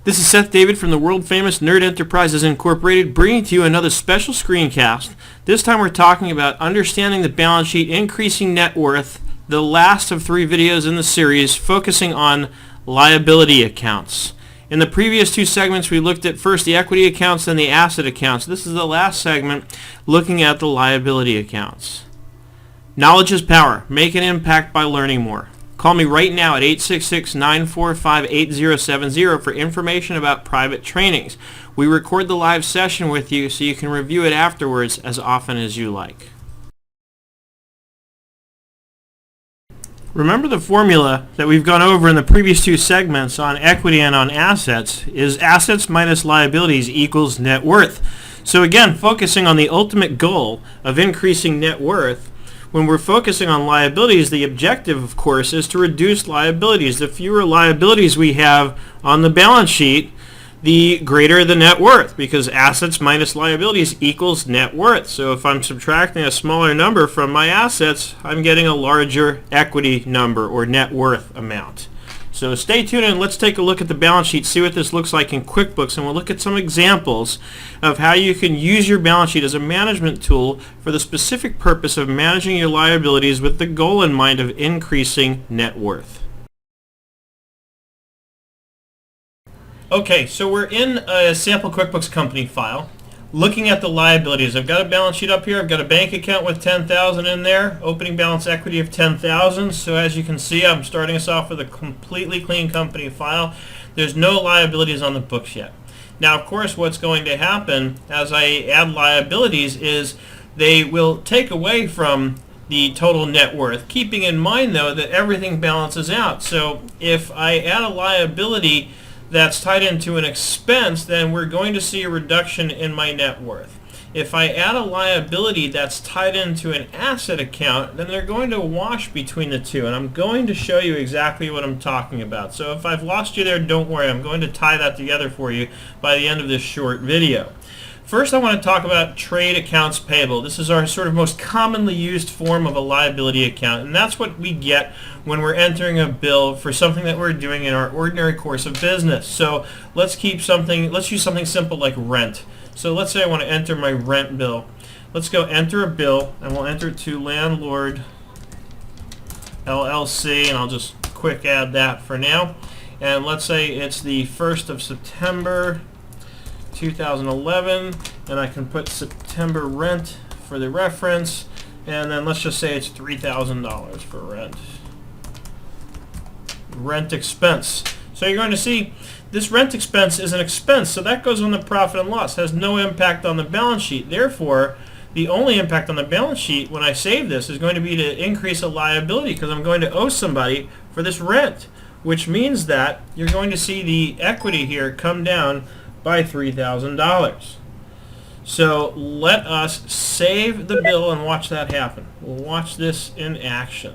This is Seth David from the world-famous Nerd Enterprises Incorporated, bringing to you another special screencast. This time we're talking about understanding the balance sheet, increasing net worth, the last of 3 videos in the series focusing on liability accounts. In the previous 2 segments we looked at first the equity accounts, then the asset accounts. This is the last segment looking at the liability accounts. Knowledge is power. Make an impact by learning more. Call me right now at 866-945-8070 for information about private trainings. We record the live session with you so you can review it afterwards as often as you like. Remember the formula that we've gone over in the previous 2 segments on equity and on assets is assets minus liabilities equals net worth. So again, focusing on the ultimate goal of increasing net worth, when we're focusing on liabilities, the objective, of course, is to reduce liabilities. The fewer liabilities we have on the balance sheet, the greater the net worth, because assets minus liabilities equals net worth. So if I'm subtracting a smaller number from my assets, I'm getting a larger equity number or net worth amount. So stay tuned and let's take a look at the balance sheet, see what this looks like in QuickBooks, and we'll look at some examples of how you can use your balance sheet as a management tool for the specific purpose of managing your liabilities with the goal in mind of increasing net worth. Okay, so we're in a sample QuickBooks company file looking at the liabilities. I've got a balance sheet up here. I've got a bank account with $10,000 in there, opening balance equity of $10,000. So as you can see, I'm starting us off with a completely clean company file. There's no liabilities on the books yet. Now, of course, what's going to happen as I add liabilities is they will take away from the total net worth, keeping in mind, though, that everything balances out. So if I add a liability that's tied into an expense, then we're going to see a reduction in my net worth. If I add a liability that's tied into an asset account, then they're going to wash between the two, and I'm going to show you exactly what I'm talking about. So if I've lost you there, don't worry. I'm going to tie that together for you by the end of this short video. First, I want to talk about trade accounts payable. This is our sort of most commonly used form of a liability account, and that's what we get when we're entering a bill for something that we're doing in our ordinary course of business. So let's use something simple like rent. So let's say I want to enter my rent bill. Let's go enter a bill, and we'll enter it to Landlord LLC, and I'll just quick add that for now. And let's say it's the 1st of September 2011, and I can put September rent for the reference, and then let's just say it's $3,000 for rent expense. So you're going to see this rent expense is an expense, so that goes on the profit and loss, has no impact on the balance sheet. Therefore, the only impact on the balance sheet when I save this is going to be to increase a liability, because I'm going to owe somebody for this rent, which means that you're going to see the equity here come down by $3,000. So let us save the bill and watch that happen. We'll watch this in action.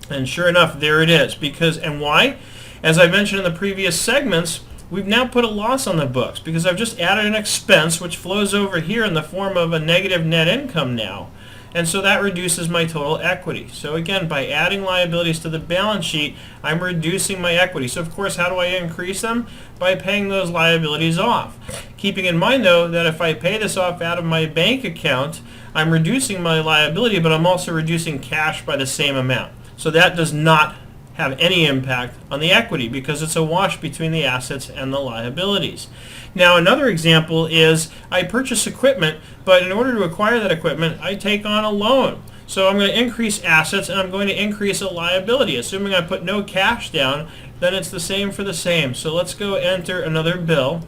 And sure enough, there it is. And why? As I mentioned in the previous segments, we've now put a loss on the books because I've just added an expense which flows over here in the form of a negative net income now. And so that reduces my total equity. So again, by adding liabilities to the balance sheet, I'm reducing my equity. So of course, how do I increase them? By paying those liabilities off. Keeping in mind, though, that if I pay this off out of my bank account, I'm reducing my liability, but I'm also reducing cash by the same amount. So that does not have any impact on the equity because it's a wash between the assets and the liabilities. Now, another example is I purchase equipment, but in order to acquire that equipment, I take on a loan. So I'm going to increase assets and I'm going to increase a liability. Assuming I put no cash down, then it's the same for the same. So let's go enter another bill,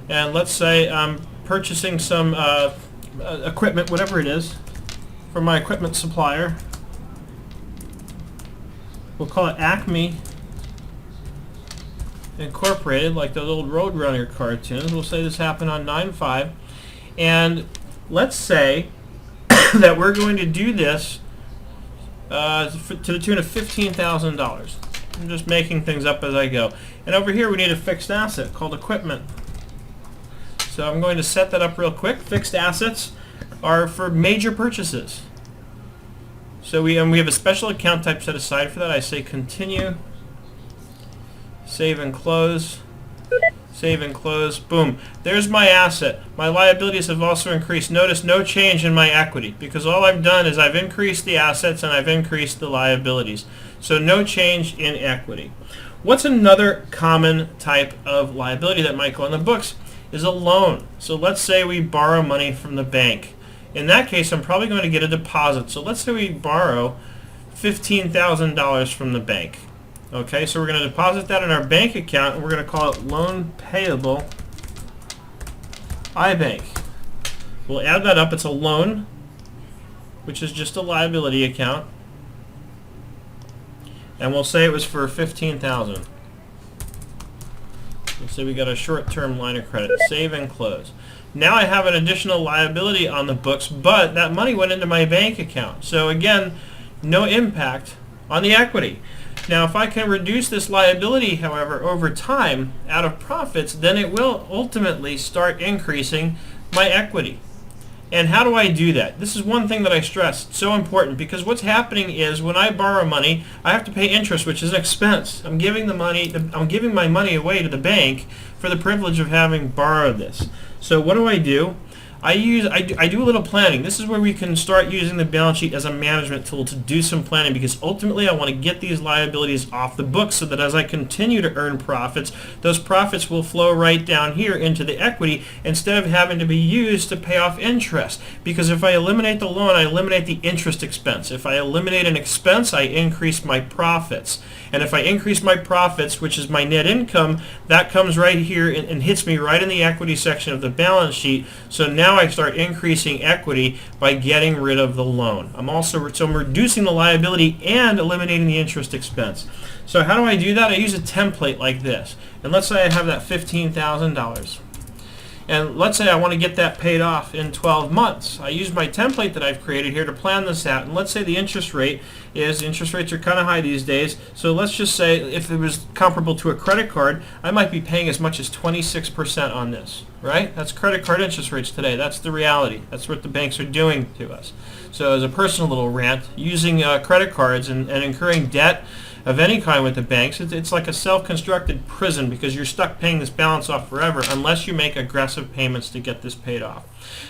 and let's say I'm purchasing some equipment, whatever it is, from my equipment supplier. We'll call it Acme Incorporated, like those old Roadrunner cartoons. We'll say this happened on 9/5, and let's say that we're going to do this to the tune of $15,000. I'm just making things up as I go. And over here we need a fixed asset called equipment. So I'm going to set that up real quick. Fixed assets are for major purchases. So we have a special account type set aside for that. I say continue. Save and close. Save and close. Boom. There's my asset. My liabilities have also increased. Notice no change in my equity because all I've done is I've increased the assets and I've increased the liabilities. So no change in equity. What's another common type of liability that might go on the books is a loan. So let's say we borrow money from the bank. In that case, I'm probably going to get a deposit. So let's say we borrow $15,000 from the bank. Okay, so we're going to deposit that in our bank account, and we're going to call it Loan Payable iBank. We'll add that up. It's a loan, which is just a liability account, and we'll say it was for $15,000. We'll say we got a short-term line of credit. Save and close. Now I have an additional liability on the books, but that money went into my bank account. So again, no impact on the equity. Now, if I can reduce this liability, however, over time out of profits, then it will ultimately start increasing my equity. And how do I do that? This is one thing that I stress. It's so important because what's happening is when I borrow money, I have to pay interest, which is an expense. I'm giving my money away to the bank for the privilege of having borrowed this. So what do? I do a little planning. This is where we can start using the balance sheet as a management tool to do some planning because ultimately I want to get these liabilities off the books so that as I continue to earn profits, those profits will flow right down here into the equity instead of having to be used to pay off interest. Because if I eliminate the loan, I eliminate the interest expense. If I eliminate an expense, I increase my profits. And if I increase my profits, which is my net income, that comes right here and hits me right in the equity section of the balance sheet. So now I start increasing equity by getting rid of the loan. I'm reducing the liability and eliminating the interest expense. So how do I do that? I use a template like this. And let's say I have that $15,000. And let's say I want to get that paid off in 12 months. I use my template that I've created here to plan this out. And let's say the interest rates are kind of high these days. So let's just say if it was comparable to a credit card, I might be paying as much as 26% on this, right? That's credit card interest rates today. That's the reality. That's what the banks are doing to us. So as a personal little rant, using credit cards and incurring debt of any kind with the banks, it's like a self-constructed prison because you're stuck paying this balance off forever unless you make aggressive payments to get this paid off.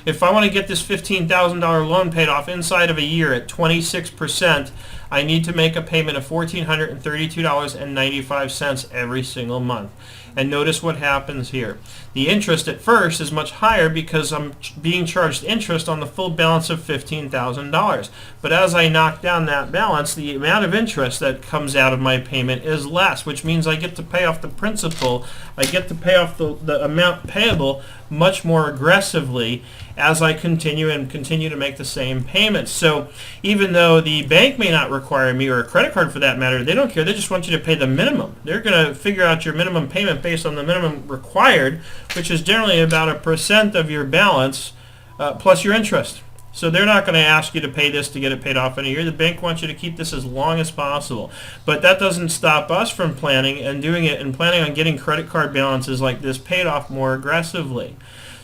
If I want to get this $15,000 loan paid off inside of a year at 26%, I need to make a payment of $1,432.95 every single month. And notice what happens here. The interest at first is much higher because I'm being charged interest on the full balance of $15,000. But as I knock down that balance, the amount of interest that comes out of my payment is less, which means I get to pay off the principal. I get to pay off the amount payable much more aggressively as I continue to make the same payments. So even though the bank may not require me, or a credit card for that matter, they don't care. They just want you to pay the minimum. They're going to figure out your minimum payment based on the minimum required, which is generally about 1% of your balance plus your interest. So they're not going to ask you to pay this to get it paid off in a year. The bank wants you to keep this as long as possible. But that doesn't stop us from planning and doing it and planning on getting credit card balances like this paid off more aggressively.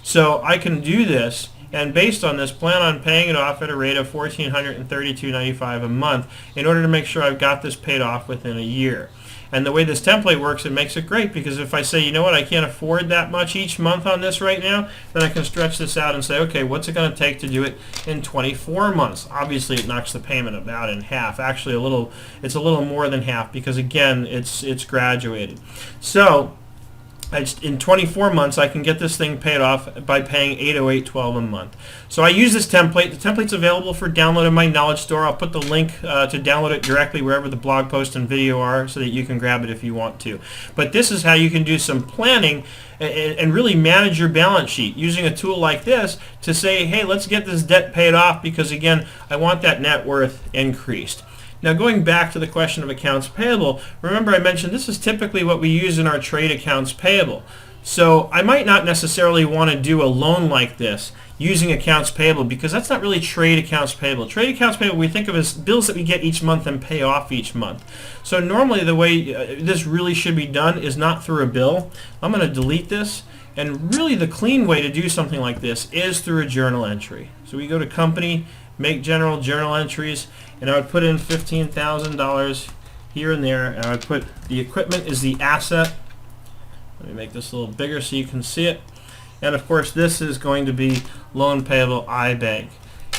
So I can do this and based on this plan on paying it off at a rate of $1,432.95 a month in order to make sure I've got this paid off within a year. And the way this template works, it makes it great because if I say, you know what, I can't afford that much each month on this right now, then I can stretch this out and say, okay, what's it going to take to do it in 24 months? Obviously, it knocks the payment about in half. Actually, it's a little more than half because, again, it's graduated. So in 24 months, I can get this thing paid off by paying $808.12 a month. So I use this template. The template's available for download in my Knowledge Store. I'll put the link to download it directly wherever the blog post and video are so that you can grab it if you want to. But this is how you can do some planning and really manage your balance sheet using a tool like this to say, hey, let's get this debt paid off because, again, I want that net worth increased. Now going back to the question of accounts payable, remember I mentioned this is typically what we use in our trade accounts payable. So I might not necessarily want to do a loan like this using accounts payable because that's not really trade accounts payable. Trade accounts payable we think of as bills that we get each month and pay off each month. So normally the way this really should be done is not through a bill. I'm going to delete this. And really the clean way to do something like this is through a journal entry. So we go to Company, make general journal entries, and I would put in $15,000 here and there, and I would put the equipment is the asset. Let me make this a little bigger so you can see it. And of course this is going to be loan payable iBank.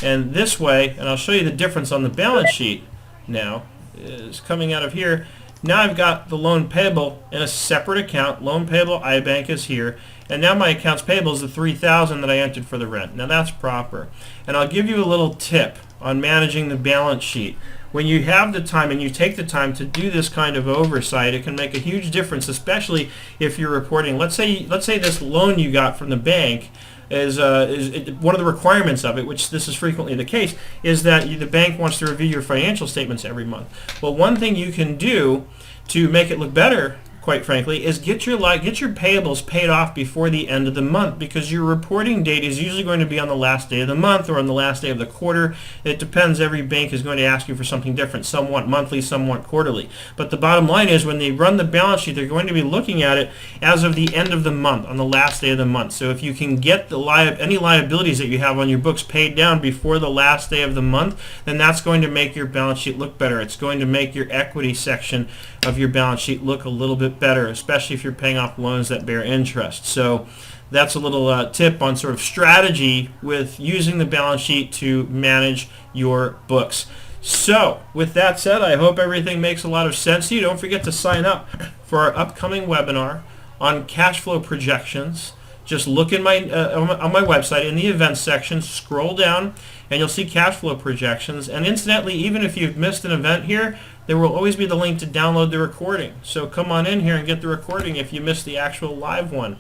And this way, and I'll show you the difference on the balance sheet now, is coming out of here. Now I've got the loan payable in a separate account. Loan payable iBank is here. And now my accounts payable is the $3,000 that I entered for the rent. Now that's proper. And I'll give you a little tip on managing the balance sheet. When you have the time and you take the time to do this kind of oversight, it can make a huge difference, especially if you're reporting. Let's say this loan you got from the bank is one of the requirements of it, which this is frequently the case, is that the bank wants to review your financial statements every month. Well, one thing you can do to make it look better, quite frankly, is get your payables paid off before the end of the month, because your reporting date is usually going to be on the last day of the month or on the last day of the quarter. It depends. Every bank is going to ask you for something different. Some want monthly, some want quarterly. But the bottom line is when they run the balance sheet, they're going to be looking at it as of the end of the month, on the last day of the month. So if you can get any liabilities that you have on your books paid down before the last day of the month, then that's going to make your balance sheet look better. It's going to make your equity section of your balance sheet look a little bit better, especially if you're paying off loans that bear interest. So that's a little tip on sort of strategy with using the balance sheet to manage your books. So with that said, I hope everything makes a lot of sense to you. Don't forget to sign up for our upcoming webinar on cash flow projections. Just look in on my website in the events section, scroll down, and you'll see cash flow projections. And incidentally, even if you've missed an event here, there will always be the link to download the recording. So come on in here and get the recording if you missed the actual live one.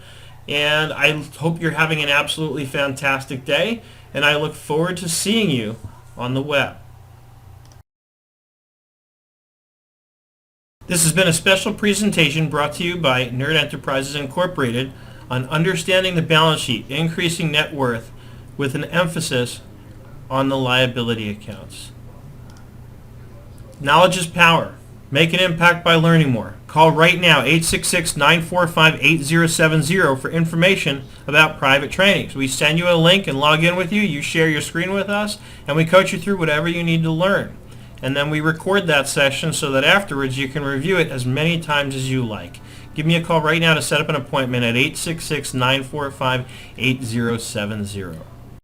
And I hope you're having an absolutely fantastic day, and I look forward to seeing you on the web. This has been a special presentation brought to you by Nerd Enterprises Incorporated on understanding the balance sheet, increasing net worth, with an emphasis on the liability accounts. Knowledge is power. Make an impact by learning more. Call right now, 866-945-8070 for information about private trainings. We send you a link and log in with you. You share your screen with us, and we coach you through whatever you need to learn. And then we record that session so that afterwards you can review it as many times as you like. Give me a call right now to set up an appointment at 866-945-8070.